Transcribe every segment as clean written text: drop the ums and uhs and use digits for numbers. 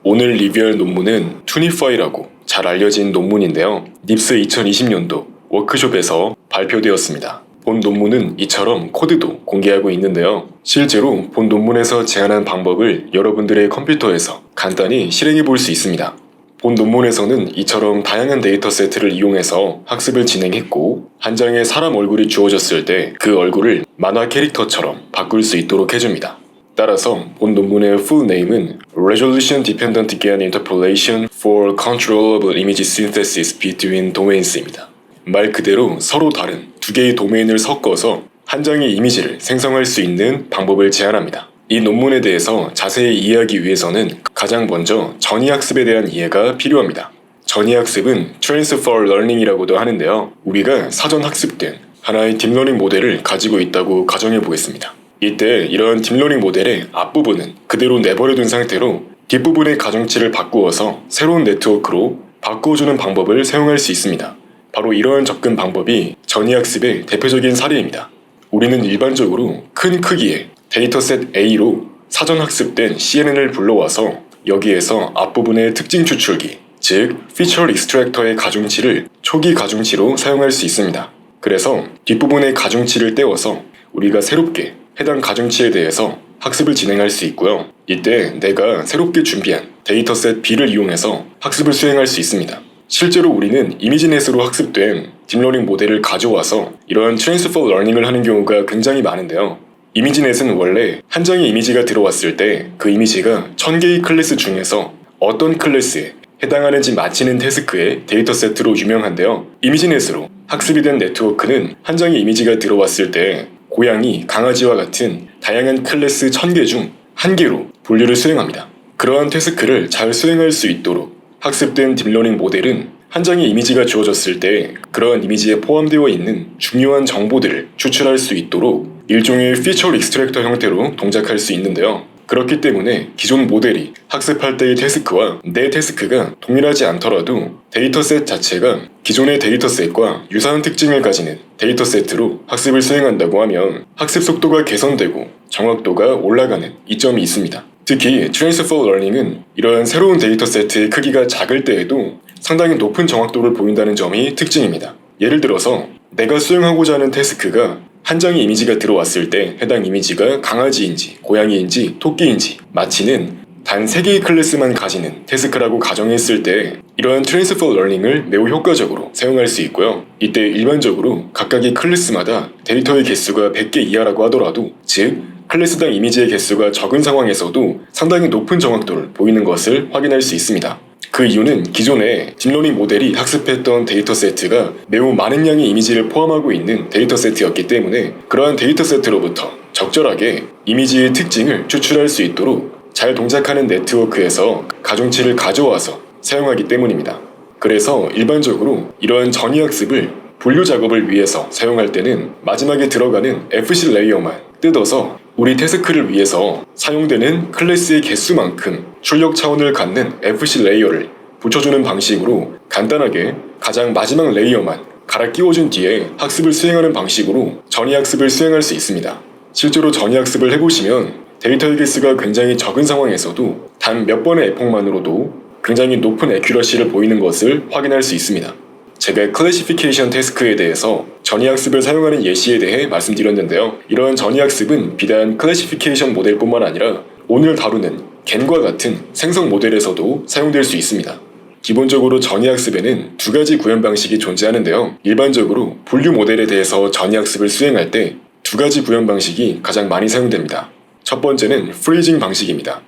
오늘 리뷰할 논문은 투니파이라고 잘 알려진 논문인데요. 닙스 2020년도 워크숍에서 발표되었습니다. 본 논문은 이처럼 코드도 공개하고 있는데요. 실제로 본 논문에서 제안한 방법을 여러분들의 컴퓨터에서 간단히 실행해 볼 수 있습니다. 본 논문에서는 이처럼 다양한 데이터 세트를 이용해서 학습을 진행했고, 한 장의 사람 얼굴이 주어졌을 때 그 얼굴을 만화 캐릭터처럼 바꿀 수 있도록 해줍니다. 따라서 본 논문의 full name은 Resolution Dependent GAN Interpolation for Controllable Image Synthesis Between Domains입니다. 말 그대로 서로 다른 두 개의 도메인을 섞어서 한 장의 이미지를 생성할 수 있는 방법을 제안합니다. 이 논문에 대해서 자세히 이해하기 위해서는 가장 먼저 전이학습에 대한 이해가 필요합니다. 전이학습은 Transfer Learning이라고도 하는데요. 우리가 사전 학습된 하나의 딥러닝 모델을 가지고 있다고 가정해 보겠습니다. 이때 이러한 딥러닝 모델의 앞부분은 그대로 내버려둔 상태로 뒷부분의 가중치를 바꾸어서 새로운 네트워크로 바꾸어주는 방법을 사용할 수 있습니다. 바로 이러한 접근 방법이 전이학습의 대표적인 사례입니다. 우리는 일반적으로 큰 크기의 데이터셋 A로 사전 학습된 CNN을 불러와서 여기에서 앞부분의 특징 추출기, 즉 피처 익스트랙터의 가중치를 초기 가중치로 사용할 수 있습니다. 그래서 뒷부분의 가중치를 떼어서 우리가 새롭게 해당 가중치에 대해서 학습을 진행할 수 있고요. 이때 내가 새롭게 준비한 데이터셋 B를 이용해서 학습을 수행할 수 있습니다. 실제로 우리는 이미지넷으로 학습된 딥러닝 모델을 가져와서 이러한 트랜스퍼 러닝을 하는 경우가 굉장히 많은데요. 이미지넷은 원래 한 장의 이미지가 들어왔을 때 그 이미지가 1000개의 클래스 중에서 어떤 클래스에 해당하는지 맞히는 태스크의 데이터세트로 유명한데요. 이미지넷으로 학습이 된 네트워크는 한 장의 이미지가 들어왔을 때 고양이, 강아지와 같은 다양한 클래스 1000개 중 1개로 분류를 수행합니다. 그러한 태스크를 잘 수행할 수 있도록 학습된 딥러닝 모델은 한 장의 이미지가 주어졌을 때 그러한 이미지에 포함되어 있는 중요한 정보들을 추출할 수 있도록 일종의 피처 익스트랙터 형태로 동작할 수 있는데요. 그렇기 때문에 기존 모델이 학습할 때의 태스크와 내 태스크가 동일하지 않더라도 데이터셋 자체가 기존의 데이터셋과 유사한 특징을 가지는 데이터셋으로 학습을 수행한다고 하면 학습 속도가 개선되고 정확도가 올라가는 이점이 있습니다. 특히 트랜스퍼 러닝은 이러한 새로운 데이터셋의 크기가 작을 때에도 상당히 높은 정확도를 보인다는 점이 특징입니다. 예를 들어서 내가 수행하고자 하는 태스크가 한 장의 이미지가 들어왔을 때 해당 이미지가 강아지인지 고양이인지 토끼인지 맞히는 단 3개의 클래스만 가지는 태스크라고 가정했을 때 이러한 트랜스퍼 러닝을 매우 효과적으로 사용할 수 있고요. 이때 일반적으로 각각의 클래스마다 데이터의 개수가 100개 이하라고 하더라도, 즉 클래스당 이미지의 개수가 적은 상황에서도 상당히 높은 정확도를 보이는 것을 확인할 수 있습니다. 그 이유는 기존의 딥러닝 모델이 학습했던 데이터세트가 매우 많은 양의 이미지를 포함하고 있는 데이터세트였기 때문에 그러한 데이터세트로부터 적절하게 이미지의 특징을 추출할 수 있도록 잘 동작하는 네트워크에서 가중치를 가져와서 사용하기 때문입니다. 그래서 일반적으로 이러한 전이학습을 분류 작업을 위해서 사용할 때는 마지막에 들어가는 FC 레이어만 뜯어서 우리 태스크를 위해서 사용되는 클래스의 개수만큼 출력 차원을 갖는 FC 레이어를 붙여주는 방식으로 간단하게 가장 마지막 레이어만 갈아 끼워준 뒤에 학습을 수행하는 방식으로 전이학습을 수행할 수 있습니다. 실제로 전이학습을 해보시면 데이터의 개수가 굉장히 적은 상황에서도 단 몇 번의 에폭만으로도 굉장히 높은 애큐러시를 보이는 것을 확인할 수 있습니다. 제가 클래시피케이션 태스크에 대해서 전이학습을 사용하는 예시에 대해 말씀드렸는데요. 이러한 전이학습은 비단 클래시피케이션 모델뿐만 아니라 오늘 다루는 겐과 같은 생성 모델에서도 사용될 수 있습니다. 기본적으로 전이학습에는 두 가지 구현 방식이 존재하는데요. 일반적으로 분류 모델에 대해서 전이학습을 수행할 때 두 가지 구현 방식이 가장 많이 사용됩니다. 첫 번째는 프리징 방식입니다.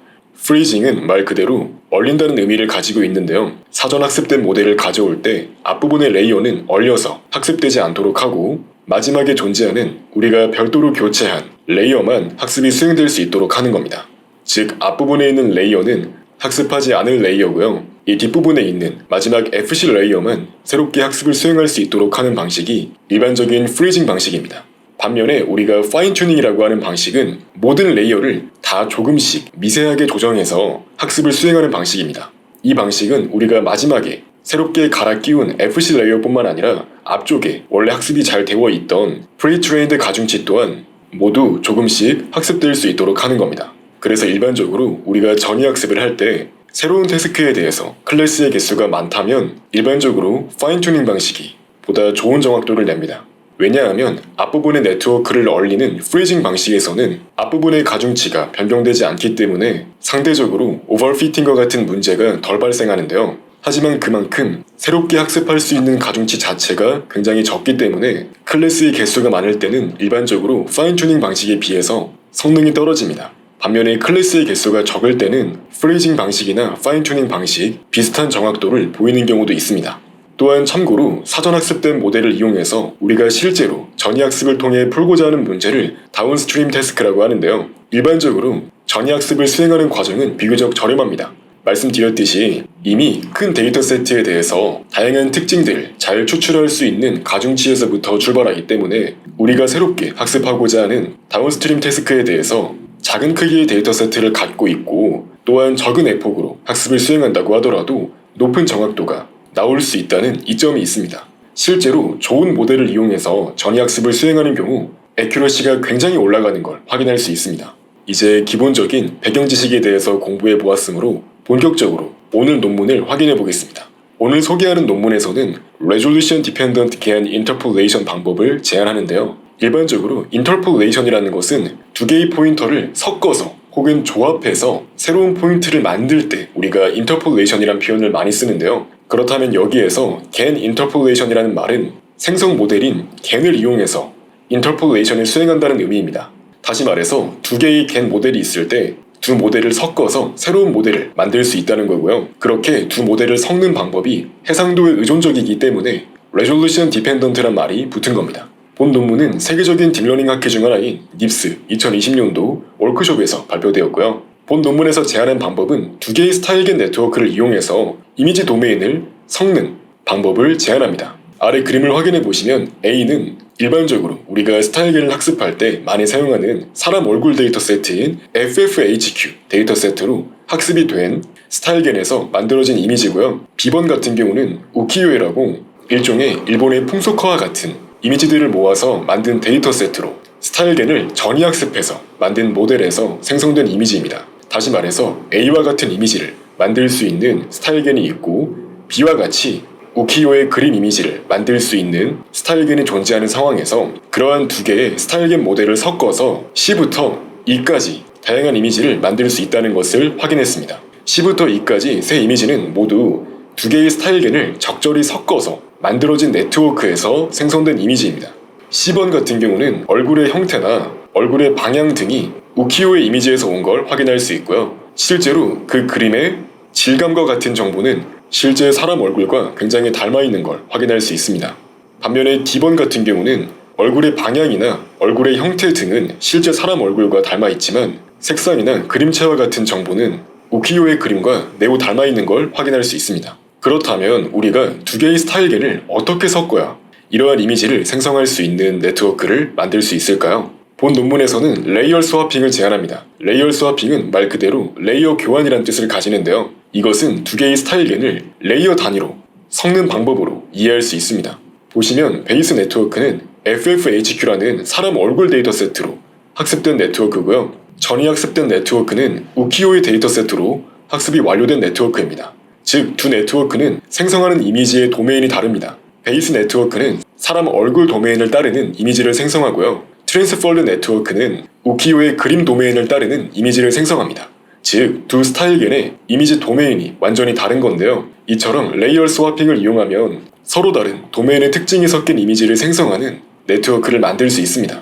프리징은 말 그대로 얼린다는 의미를 가지고 있는데요. 사전 학습된 모델을 가져올 때 앞부분의 레이어는 얼려서 학습되지 않도록 하고 마지막에 존재하는 우리가 별도로 교체한 레이어만 학습이 수행될 수 있도록 하는 겁니다. 즉 앞부분에 있는 레이어는 학습하지 않을 레이어고요. 이 뒷부분에 있는 마지막 FC 레이어만 새롭게 학습을 수행할 수 있도록 하는 방식이 일반적인 프리징 방식입니다. 반면에 우리가 파인 튜닝이라고 하는 방식은 모든 레이어를 다 조금씩 미세하게 조정해서 학습을 수행하는 방식입니다. 이 방식은 우리가 마지막에 새롭게 갈아 끼운 FC 레이어뿐만 아니라 앞쪽에 원래 학습이 잘 되어 있던 프리트레인드 가중치 또한 모두 조금씩 학습될 수 있도록 하는 겁니다. 그래서 일반적으로 우리가 전이학습을 할 때 새로운 태스크에 대해서 클래스의 개수가 많다면 일반적으로 파인 튜닝 방식이 보다 좋은 정확도를 냅니다. 왜냐하면 앞부분의 네트워크를 얼리는 프리징 방식에서는 앞부분의 가중치가 변경되지 않기 때문에 상대적으로 오버피팅과 같은 문제가 덜 발생하는데요. 하지만 그만큼 새롭게 학습할 수 있는 가중치 자체가 굉장히 적기 때문에 클래스의 개수가 많을 때는 일반적으로 파인 튜닝 방식에 비해서 성능이 떨어집니다. 반면에 클래스의 개수가 적을 때는 프리징 방식이나 파인 튜닝 방식 비슷한 정확도를 보이는 경우도 있습니다. 또한 참고로 사전 학습된 모델을 이용해서 우리가 실제로 전이학습을 통해 풀고자 하는 문제를 다운스트림 태스크라고 하는데요. 일반적으로 전이학습을 수행하는 과정은 비교적 저렴합니다. 말씀드렸듯이 이미 큰 데이터 세트에 대해서 다양한 특징들을 잘 추출할 수 있는 가중치에서부터 출발하기 때문에 우리가 새롭게 학습하고자 하는 다운스트림 태스크에 대해서 작은 크기의 데이터 세트를 갖고 있고 또한 적은 에폭으로 학습을 수행한다고 하더라도 높은 정확도가 나올 수 있다는 이점이 있습니다. 실제로 좋은 모델을 이용해서 전이학습을 수행하는 경우 애큐러시가 굉장히 올라가는 걸 확인할 수 있습니다. 이제 기본적인 배경 지식에 대해서 공부해 보았으므로 본격적으로 오늘 논문을 확인해 보겠습니다. 오늘 소개하는 논문에서는 Resolution Dependent GAN Interpolation 방법을 제안하는데요. 일반적으로 Interpolation이라는 것은 두 개의 포인터를 섞어서 혹은 조합해서 새로운 포인트를 만들 때 우리가 Interpolation이라는 표현을 많이 쓰는데요. 그렇다면 여기에서 GAN Interpolation이라는 말은 생성 모델인 GAN을 이용해서 Interpolation을 수행한다는 의미입니다. 다시 말해서 두 개의 GAN 모델이 있을 때 두 모델을 섞어서 새로운 모델을 만들 수 있다는 거고요. 그렇게 두 모델을 섞는 방법이 해상도에 의존적이기 때문에 Resolution Dependent란 말이 붙은 겁니다. 본 논문은 세계적인 딥러닝 학회 중 하나인 닙스 2020년도 워크숍에서 발표되었고요. 본 논문에서 제안한 방법은 두 개의 스타일겐 네트워크를 이용해서 이미지 도메인을 섞는 방법을 제안합니다. 아래 그림을 확인해 보시면 A는 일반적으로 우리가 스타일겐을 학습할 때 많이 사용하는 사람 얼굴 데이터 세트인 FFHQ 데이터 세트로 학습이 된 스타일겐에서 만들어진 이미지고요. B번 같은 경우는 우키요에라고 일종의 일본의 풍속화와 같은 이미지들을 모아서 만든 데이터 세트로 스타일겐을 전이학습해서 만든 모델에서 생성된 이미지입니다. 다시 말해서 A와 같은 이미지를 만들 수 있는 스타일겐이 있고 B와 같이 우키요의 그림 이미지를 만들 수 있는 스타일겐이 존재하는 상황에서 그러한 두 개의 스타일겐 모델을 섞어서 C부터 E까지 다양한 이미지를 만들 수 있다는 것을 확인했습니다. C부터 E까지 세 이미지는 모두 두 개의 스타일겐을 적절히 섞어서 만들어진 네트워크에서 생성된 이미지입니다. C번 같은 경우는 얼굴의 형태나 얼굴의 방향 등이 우키요의 이미지에서 온 걸 확인할 수 있고요. 실제로 그 그림의 질감과 같은 정보는 실제 사람 얼굴과 굉장히 닮아 있는 걸 확인할 수 있습니다. 반면에 D번 같은 경우는 얼굴의 방향이나 얼굴의 형태 등은 실제 사람 얼굴과 닮아 있지만 색상이나 그림체와 같은 정보는 우키요의 그림과 매우 닮아 있는 걸 확인할 수 있습니다. 그렇다면 우리가 두 개의 스타일겐을 어떻게 섞어야 이러한 이미지를 생성할 수 있는 네트워크를 만들 수 있을까요? 본 논문에서는 레이어 스와핑을 제안합니다. 레이어 스와핑은 말 그대로 레이어 교환이란 뜻을 가지는데요. 이것은 두 개의 스타일겐을 레이어 단위로 섞는 방법으로 이해할 수 있습니다. 보시면 베이스 네트워크는 FFHQ라는 사람 얼굴 데이터 세트로 학습된 네트워크고요. 전이 학습된 네트워크는 우키요의 데이터 세트로 학습이 완료된 네트워크입니다. 즉, 두 네트워크는 생성하는 이미지의 도메인이 다릅니다. 베이스 네트워크는 사람 얼굴 도메인을 따르는 이미지를 생성하고요. 트랜스폴드 네트워크는 우키요의 그림 도메인을 따르는 이미지를 생성합니다. 즉, 두 스타일겐의 이미지 도메인이 완전히 다른 건데요. 이처럼 레이어 스와핑을 이용하면 서로 다른 도메인의 특징이 섞인 이미지를 생성하는 네트워크를 만들 수 있습니다.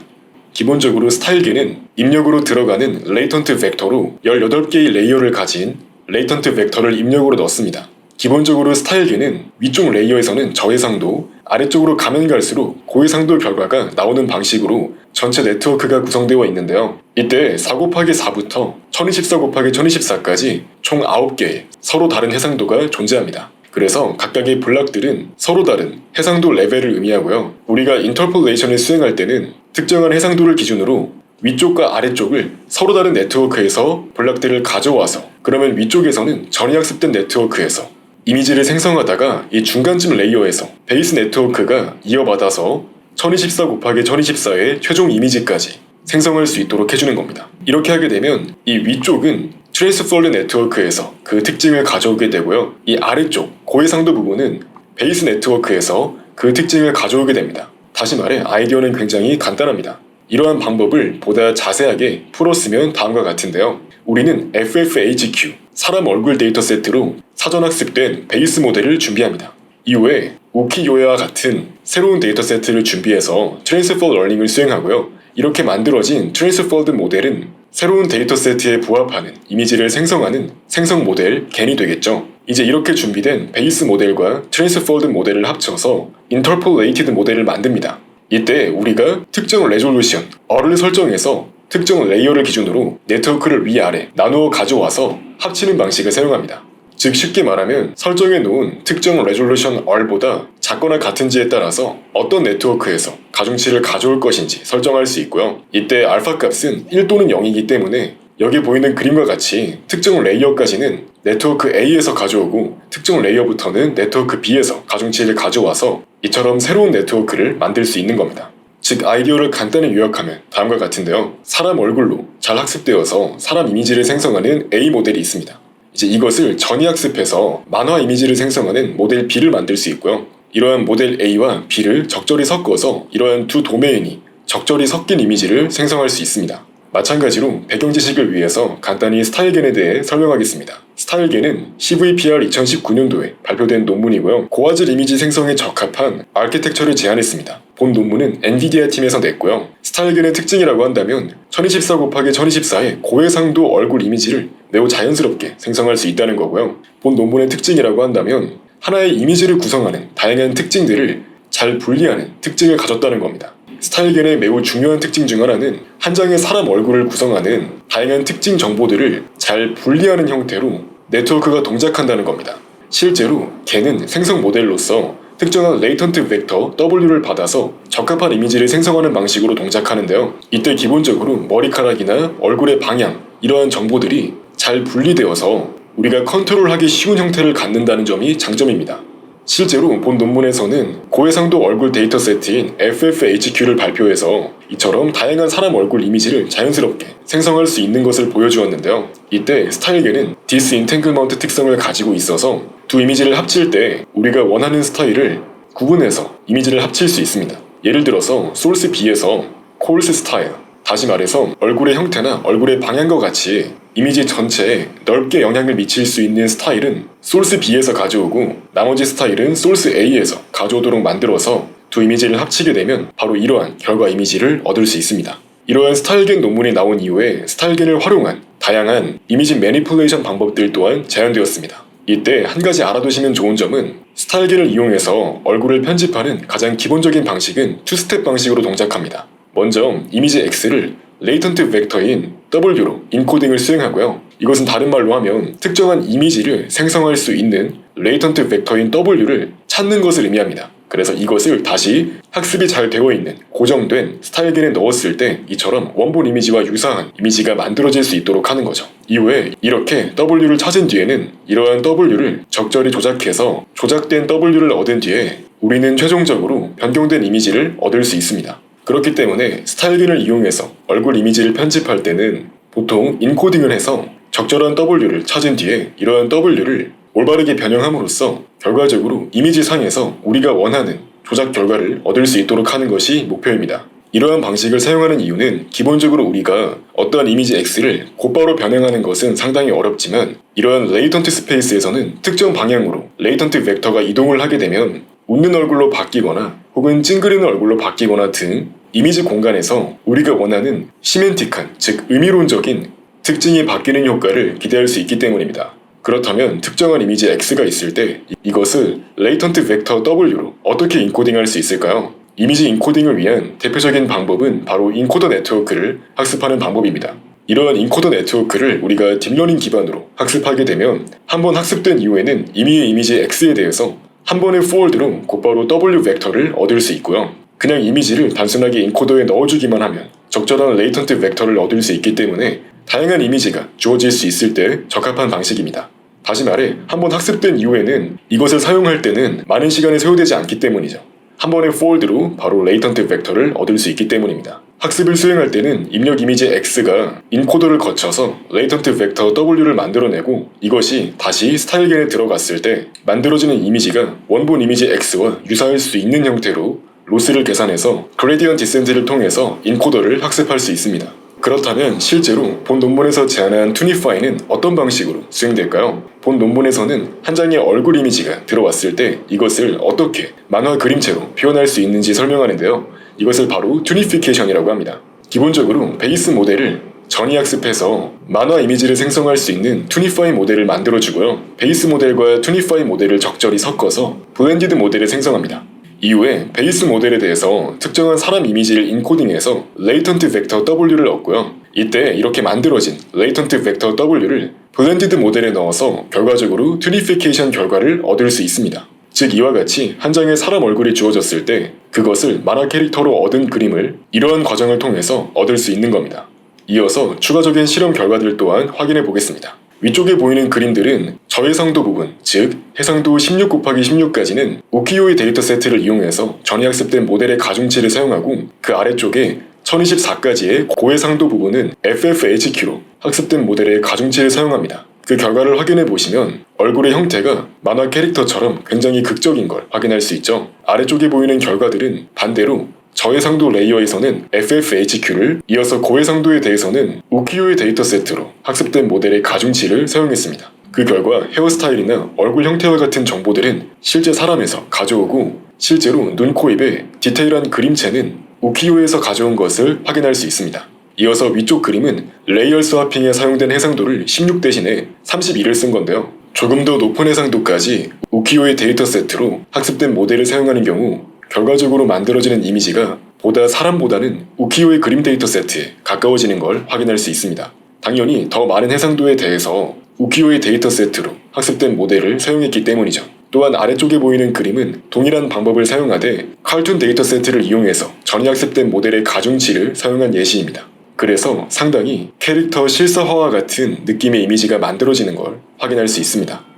기본적으로 스타일겐은 입력으로 들어가는 레이턴트 벡터로 18개의 레이어를 가진 레이턴트 벡터를 입력으로 넣습니다. 기본적으로 스타일겐은 위쪽 레이어에서는 저해상도, 아래쪽으로 가면 갈수록 고해상도 결과가 나오는 방식으로 전체 네트워크가 구성되어 있는데요. 이때 4 곱하기 4부터 1024 곱하기 1024까지 총 9개의 서로 다른 해상도가 존재합니다. 그래서 각각의 블락들은 서로 다른 해상도 레벨을 의미하고요. 우리가 인터폴레이션을 수행할 때는 특정한 해상도를 기준으로 위쪽과 아래쪽을 서로 다른 네트워크에서 블락들을 가져와서 그러면 위쪽에서는 전이 학습된 네트워크에서 이미지를 생성하다가 이 중간쯤 레이어에서 베이스 네트워크가 이어받아서 1024 곱하기 1024의 최종 이미지까지 생성할 수 있도록 해주는 겁니다. 이렇게 하게 되면 이 위쪽은 트랜스폴드 네트워크에서 그 특징을 가져오게 되고요. 이 아래쪽 고해상도 부분은 베이스 네트워크에서 그 특징을 가져오게 됩니다. 다시 말해 아이디어는 굉장히 간단합니다. 이러한 방법을 보다 자세하게 풀었으면 다음과 같은데요. 우리는 FFHQ, 사람 얼굴 데이터 세트로 사전 학습된 베이스 모델을 준비합니다. 이후에 우키요에와 같은 새로운 데이터 세트를 준비해서 트랜스퍼 러닝을 수행하고요. 이렇게 만들어진 트랜스퍼드 모델은 새로운 데이터 세트에 부합하는 이미지를 생성하는 생성 모델 겐이 되겠죠. 이제 이렇게 준비된 베이스 모델과 트랜스퍼드 모델을 합쳐서 인터폴레이티드 모델을 만듭니다. 이때 우리가 특정 레졸루션, R을 설정해서 특정 레이어를 기준으로 네트워크를 위아래 나누어 가져와서 합치는 방식을 사용합니다. 즉 쉽게 말하면 설정해 놓은 특정 레졸루션 R보다 작거나 같은지에 따라서 어떤 네트워크에서 가중치를 가져올 것인지 설정할 수 있고요. 이때 알파 값은 1 또는 0이기 때문에 여기 보이는 그림과 같이 특정 레이어까지는 네트워크 A에서 가져오고 특정 레이어부터는 네트워크 B에서 가중치를 가져와서 이처럼 새로운 네트워크를 만들 수 있는 겁니다. 즉 아이디어를 간단히 요약하면 다음과 같은데요. 사람 얼굴로 잘 학습되어서 사람 이미지를 생성하는 A 모델이 있습니다. 이제 이것을 전이학습해서 만화 이미지를 생성하는 모델 B를 만들 수 있고요. 이러한 모델 A와 B를 적절히 섞어서 이러한 두 도메인이 적절히 섞인 이미지를 생성할 수 있습니다. 마찬가지로 배경 지식을 위해서 간단히 스타일겐에 대해 설명하겠습니다. 스타일겐은 CVPR 2019년도에 발표된 논문이고요. 고화질 이미지 생성에 적합한 아키텍처를 제안했습니다. 본 논문은 엔비디아 팀에서 냈고요. 스타일겐의 특징이라고 한다면 1024 곱하기 1024의 고해상도 얼굴 이미지를 매우 자연스럽게 생성할 수 있다는 거고요. 본 논문의 특징이라고 한다면 하나의 이미지를 구성하는 다양한 특징들을 잘 분리하는 특징을 가졌다는 겁니다. 스타일겐의 매우 중요한 특징 중 하나는 한 장의 사람 얼굴을 구성하는 다양한 특징 정보들을 잘 분리하는 형태로 네트워크가 동작한다는 겁니다. 실제로 겐은 생성 모델로서 특정한 레이턴트 벡터 W를 받아서 적합한 이미지를 생성하는 방식으로 동작하는데요. 이때 기본적으로 머리카락이나 얼굴의 방향, 이러한 정보들이 잘 분리되어서 우리가 컨트롤하기 쉬운 형태를 갖는다는 점이 장점입니다. 실제로 본 논문에서는 고해상도 얼굴 데이터 세트인 FFHQ를 발표해서 이처럼 다양한 사람 얼굴 이미지를 자연스럽게 생성할 수 있는 것을 보여주었는데요. 이때 스타일겐은 디스인탱글먼트 특성을 가지고 있어서 두 이미지를 합칠 때 우리가 원하는 스타일을 구분해서 이미지를 합칠 수 있습니다. 예를 들어서 소스 B에서 콜스 스타일, 다시 말해서 얼굴의 형태나 얼굴의 방향과 같이 이미지 전체에 넓게 영향을 미칠 수 있는 스타일은 소스 B에서 가져오고 나머지 스타일은 소스 A에서 가져오도록 만들어서 두 이미지를 합치게 되면 바로 이러한 결과 이미지를 얻을 수 있습니다. 이러한 스타일겐 논문이 나온 이후에 스타일겐을 활용한 다양한 이미지 매니플레이션 방법들 또한 제안되었습니다. 이때 한 가지 알아두시면 좋은 점은 스타일겐을 이용해서 얼굴을 편집하는 가장 기본적인 방식은 투스텝 방식으로 동작합니다. 먼저 이미지 X를 레이턴트 벡터인 W로 인코딩을 수행하고요. 이것은 다른 말로 하면 특정한 이미지를 생성할 수 있는 레이턴트 벡터인 W를 찾는 것을 의미합니다. 그래서 이것을 다시 학습이 잘 되어 있는 고정된 스타일겐에 넣었을 때 이처럼 원본 이미지와 유사한 이미지가 만들어질 수 있도록 하는 거죠. 이후에 이렇게 W를 찾은 뒤에는 이러한 W를 적절히 조작해서 조작된 W를 얻은 뒤에 우리는 최종적으로 변경된 이미지를 얻을 수 있습니다. 그렇기 때문에 스타일겐을 이용해서 얼굴 이미지를 편집할 때는 보통 인코딩을 해서 적절한 W를 찾은 뒤에 이러한 W를 올바르게 변형함으로써 결과적으로 이미지 상에서 우리가 원하는 조작 결과를 얻을 수 있도록 하는 것이 목표입니다. 이러한 방식을 사용하는 이유는 기본적으로 우리가 어떠한 이미지 X를 곧바로 변형하는 것은 상당히 어렵지만 이러한 레이턴트 스페이스에서는 특정 방향으로 레이턴트 벡터가 이동을 하게 되면 웃는 얼굴로 바뀌거나 혹은 찡그리는 얼굴로 바뀌거나 등 이미지 공간에서 우리가 원하는 시멘틱한, 즉 의미론적인 특징이 바뀌는 효과를 기대할 수 있기 때문입니다. 그렇다면 특정한 이미지 X가 있을 때 이것을 레이턴트 벡터 W로 어떻게 인코딩할 수 있을까요? 이미지 인코딩을 위한 대표적인 방법은 바로 인코더 네트워크를 학습하는 방법입니다. 이러한 인코더 네트워크를 우리가 딥러닝 기반으로 학습하게 되면 한번 학습된 이후에는 이미의 이미지 X에 대해서 한 번의 포워드로 곧바로 W 벡터를 얻을 수 있고요. 그냥 이미지를 단순하게 인코더에 넣어주기만 하면 적절한 레이턴트 벡터를 얻을 수 있기 때문에 다양한 이미지가 주어질 수 있을 때 적합한 방식입니다. 다시 말해 한번 학습된 이후에는 이것을 사용할 때는 많은 시간이 소요되지 않기 때문이죠. 한 번의 포워드로 바로 레이턴트 벡터를 얻을 수 있기 때문입니다. 학습을 수행할 때는 입력 이미지 X가 인코더를 거쳐서 레이턴트 벡터 W를 만들어내고 이것이 다시 스타일겐에 들어갔을 때 만들어지는 이미지가 원본 이미지 X와 유사할 수 있는 형태로 로스를 계산해서 그레디언트 디센트를 통해서 인코더를 학습할 수 있습니다. 그렇다면 실제로 본 논문에서 제안한 투니파이는 어떤 방식으로 수행될까요? 본 논문에서는 한 장의 얼굴 이미지가 들어왔을 때 이것을 어떻게 만화 그림체로 표현할 수 있는지 설명하는데요. 이것을 바로 투니피케이션이라고 합니다. 기본적으로 베이스 모델을 전이학습해서 만화 이미지를 생성할 수 있는 투니파이 모델을 만들어주고요. 베이스 모델과 투니파이 모델을 적절히 섞어서 블렌디드 모델을 생성합니다. 이후에 베이스 모델에 대해서 특정한 사람 이미지를 인코딩해서 레이턴트 벡터 W를 얻고요. 이때 이렇게 만들어진 레이턴트 벡터 W를 블렌디드 모델에 넣어서 결과적으로 투니피케이션 결과를 얻을 수 있습니다. 즉 이와 같이 한 장의 사람 얼굴이 주어졌을 때 그것을 만화 캐릭터로 얻은 그림을 이러한 과정을 통해서 얻을 수 있는 겁니다. 이어서 추가적인 실험 결과들 또한 확인해 보겠습니다. 위쪽에 보이는 그림들은 저해상도 부분, 즉 해상도 16 곱하기 16까지는 우키요의 데이터 세트를 이용해서 전이학습된 모델의 가중치를 사용하고 그 아래쪽에 1024까지의 고해상도 부분은 FFHQ로 학습된 모델의 가중치를 사용합니다. 그 결과를 확인해 보시면 얼굴의 형태가 만화 캐릭터처럼 굉장히 극적인 걸 확인할 수 있죠. 아래쪽에 보이는 결과들은 반대로 저해상도 레이어에서는 FFHQ를 이어서 고해상도에 대해서는 우키요의 데이터 세트로 학습된 모델의 가중치를 사용했습니다. 그 결과 헤어스타일이나 얼굴 형태와 같은 정보들은 실제 사람에서 가져오고 실제로 눈, 코, 입의 디테일한 그림체는 우키요에서 가져온 것을 확인할 수 있습니다. 이어서 위쪽 그림은 레이어 스와핑에 사용된 해상도를 16 대신에 32를 쓴 건데요. 조금 더 높은 해상도까지 우키요의 데이터 세트로 학습된 모델을 사용하는 경우 결과적으로 만들어지는 이미지가 보다 사람보다는 우키요의 그림 데이터 세트에 가까워지는 걸 확인할 수 있습니다. 당연히 더 많은 해상도에 대해서 우키요의 데이터 세트로 학습된 모델을 사용했기 때문이죠. 또한 아래쪽에 보이는 그림은 동일한 방법을 사용하되 칼툰 데이터 세트를 이용해서 전이학습된 모델의 가중치를 사용한 예시입니다. 그래서 상당히 캐릭터 실사화와 같은 느낌의 이미지가 만들어지는 걸 확인할 수 있습니다.